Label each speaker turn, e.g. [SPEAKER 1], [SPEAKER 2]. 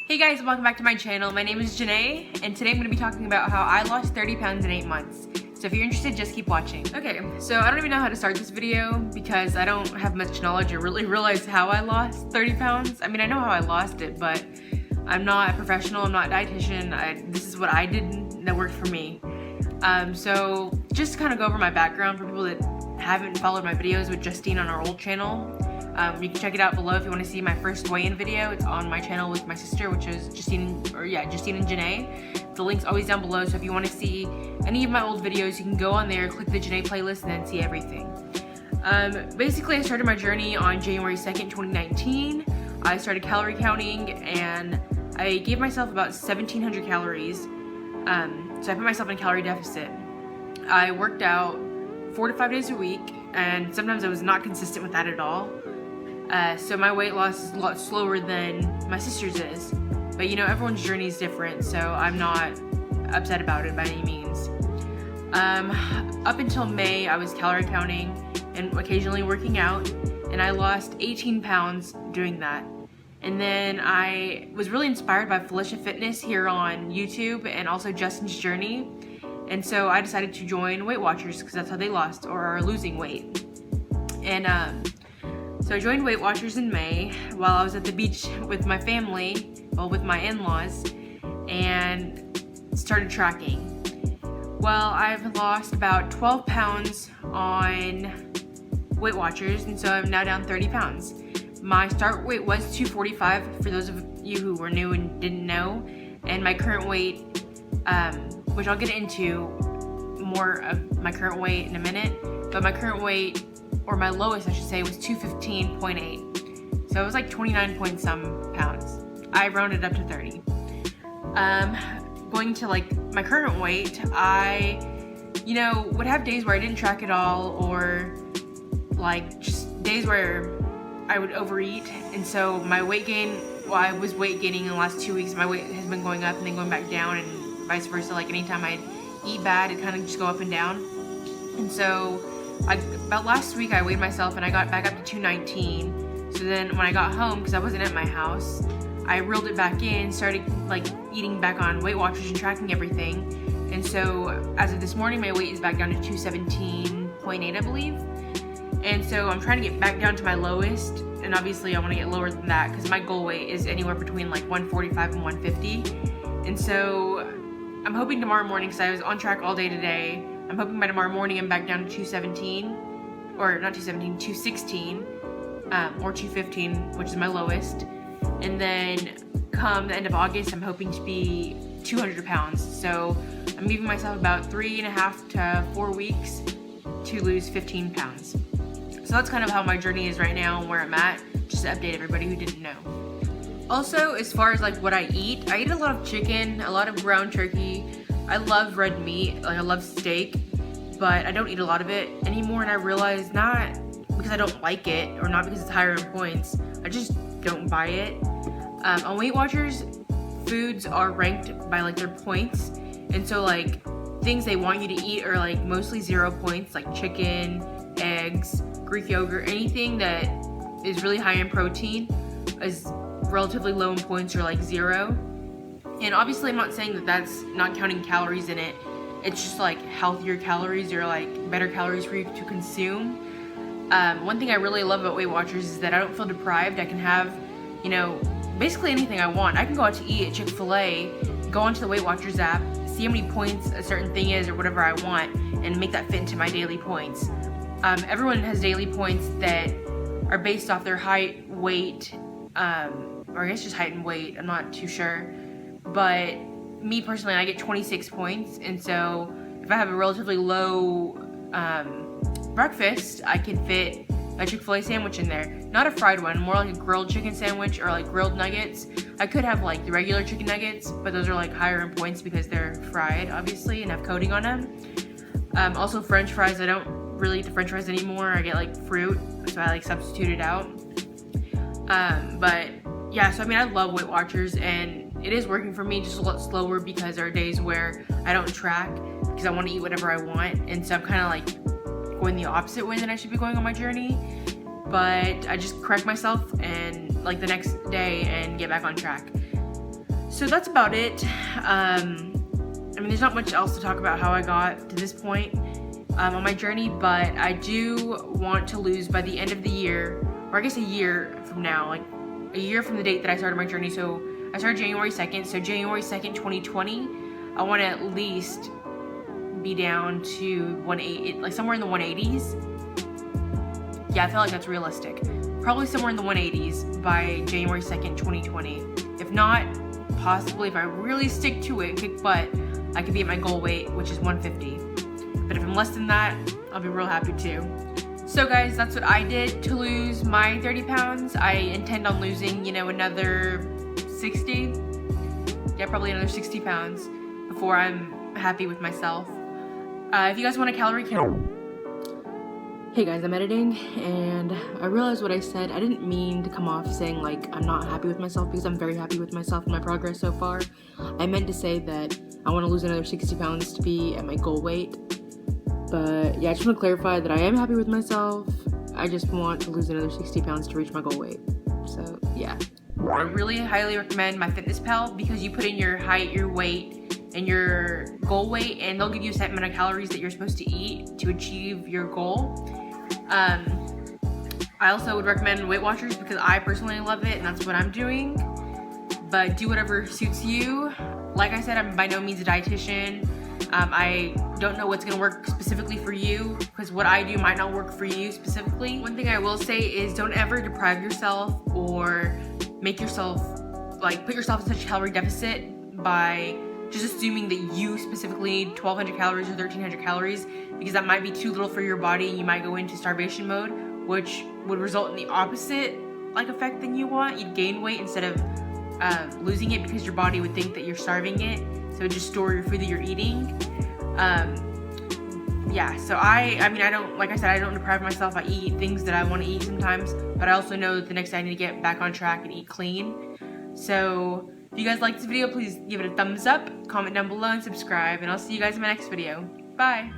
[SPEAKER 1] Hey guys, welcome back to my channel. My name is Janae, and today I'm going to be talking about how I lost 30 pounds in 8 months. So if you're interested, just keep watching. Okay, so I don't even know how to start this video because I don't have much knowledge or really realize how I lost 30 pounds. I mean, I know how I lost it, but I'm not a professional, I'm not a dietitian. This is what I did that worked for me. So just to kind of go over my background for people that haven't followed my videos with Justine on our old channel. You can check it out below if you want to see my first weigh-in video. It's on my channel with my sister, which is Justine and Janae. The link's always down below, so if you want to see any of my old videos, you can go on there, click the Janae playlist, and then see everything. Basically, I started my journey on January 2nd, 2019. I started calorie counting, and I gave myself about 1,700 calories. So I put myself in a calorie deficit. I worked out 4 to 5 days a week, and sometimes I was not consistent with that at all. So my weight loss is a lot slower than my sister's is. But you know, everyone's journey is different, so I'm not upset about it by any means. Up until May, I was calorie counting and occasionally working out, and I lost 18 pounds doing that. And then I was really inspired by Felicia Fitness here on YouTube and also Justin's journey. And so I decided to join Weight Watchers because that's how they lost or are losing weight. And so I joined Weight Watchers in May while I was at the beach with my family, well, with my in-laws, and started tracking. Well, I've lost about 12 pounds on Weight Watchers, and so I'm now down 30 pounds. My start weight was 245 for those of you who were new and didn't know, and my current weight, which I'll get into more of my current weight in a minute, but my current weight, or my lowest I should say, was 215.8. So it was like 29 point some pounds. I rounded up to 30. Going to like my current weight, I, would have days where I didn't track at all, or like just days where I would overeat. And so my weight gain, I was weight gaining in the last 2 weeks. My weight has been going up and then going back down, and vice versa. Like anytime I eat bad, it kind of just go up and down. And so about last week I weighed myself and I got back up to 219. So then when I got home, because I wasn't at my house, I reeled it back in, started like eating back on Weight Watchers and tracking everything. And so as of this morning, my weight is back down to 217.8, I believe. And so I'm trying to get back down to my lowest, and obviously I want to get lower than that because my goal weight is anywhere between like 145 and 150. And so I'm hoping tomorrow morning, because I was on track all day today, I'm hoping by tomorrow morning I'm back down to 217, or not 217, 216, or 215, which is my lowest. And then come the end of August, I'm hoping to be 200 pounds. So I'm giving myself about 3.5 to 4 weeks to lose 15 pounds. So that's kind of how my journey is right now and where I'm at, just to update everybody who didn't know. Also, as far as like what I eat a lot of chicken, a lot of ground turkey. I love red meat, like I love steak, but I don't eat a lot of it anymore, and I realize not because I don't like it or not because it's higher in points, I just don't buy it. On Weight Watchers, foods are ranked by like their points, and so like things they want you to eat are like mostly 0 points, like chicken, eggs, Greek yogurt, anything that is really high in protein is relatively low in points or like 0. And obviously I'm not saying that that's not counting calories in it. It's just like healthier calories or like better calories for you to consume. One thing I really love about Weight Watchers is that I don't feel deprived. I can have, basically anything I want. I can go out to eat at Chick-fil-A, go onto the Weight Watchers app, see how many points a certain thing is or whatever I want, and make that fit into my daily points. Everyone has daily points that are based off their height, weight, or I guess just height and weight, I'm not too sure. But me personally, I get 26 points, and so if I have a relatively low breakfast, I can fit a Chick-fil-A sandwich in there. Not a fried one, more like a grilled chicken sandwich or like grilled nuggets. I could have like the regular chicken nuggets, but those are like higher in points because they're fried, obviously, and have coating on them. Also French fries, I don't really eat the French fries anymore. I get like fruit, so I like substitute it out. But yeah, so I mean, I love Weight Watchers, and it is working for me, just a lot slower because there are days where I don't track because I want to eat whatever I want, and so I'm kind of like going the opposite way than I should be going on my journey. But I just correct myself and like the next day and get back on track. So that's about it. I mean, there's not much else to talk about how I got to this point on my journey, but I do want to lose by the end of the year, or I guess a year from now, like a year from the date that I started my journey. So I started January 2nd, so January 2nd, 2020, I want to at least be down to 180, like somewhere in the 180s. Yeah, I feel like that's realistic. Probably somewhere in the 180s by January 2nd, 2020. If not, possibly if I really stick to it, kick butt, I could be at my goal weight, which is 150. But if I'm less than that, I'll be real happy too. So guys, that's what I did to lose my 30 pounds. I intend on losing, another 60. Yeah, probably another 60 pounds before I'm happy with myself. If you guys want a calorie count. Hey guys, I'm editing and I realized what I said. I didn't mean to come off saying like I'm not happy with myself, because I'm very happy with myself and my progress so far. I meant to say that I want to lose another 60 pounds to be at my goal weight. But yeah, I just want to clarify that I am happy with myself. I just want to lose another 60 pounds to reach my goal weight. So yeah. I really highly recommend MyFitnessPal, because you put in your height, your weight, and your goal weight, and they'll give you a set amount of calories that you're supposed to eat to achieve your goal. I also would recommend Weight Watchers, because I personally love it and that's what I'm doing. But do whatever suits you. Like I said, I'm by no means a dietitian. I don't know what's gonna work specifically for you, because what I do might not work for you specifically. One thing I will say is don't ever deprive yourself or make yourself, like, put yourself in such a calorie deficit by just assuming that you specifically need 1,200 calories or 1,300 calories, because that might be too little for your body and you might go into starvation mode, which would result in the opposite effect than you want. You'd gain weight instead of losing it, because your body would think that you're starving it, so it would just store your food that you're eating. Yeah, so I mean, I don't, like I said, I don't deprive myself. I eat things that I want to eat sometimes, but I also know that the next day I need to get back on track and eat clean. So if you guys like this video, please give it a thumbs up, comment down below, and subscribe, and I'll see you guys in my next video. Bye!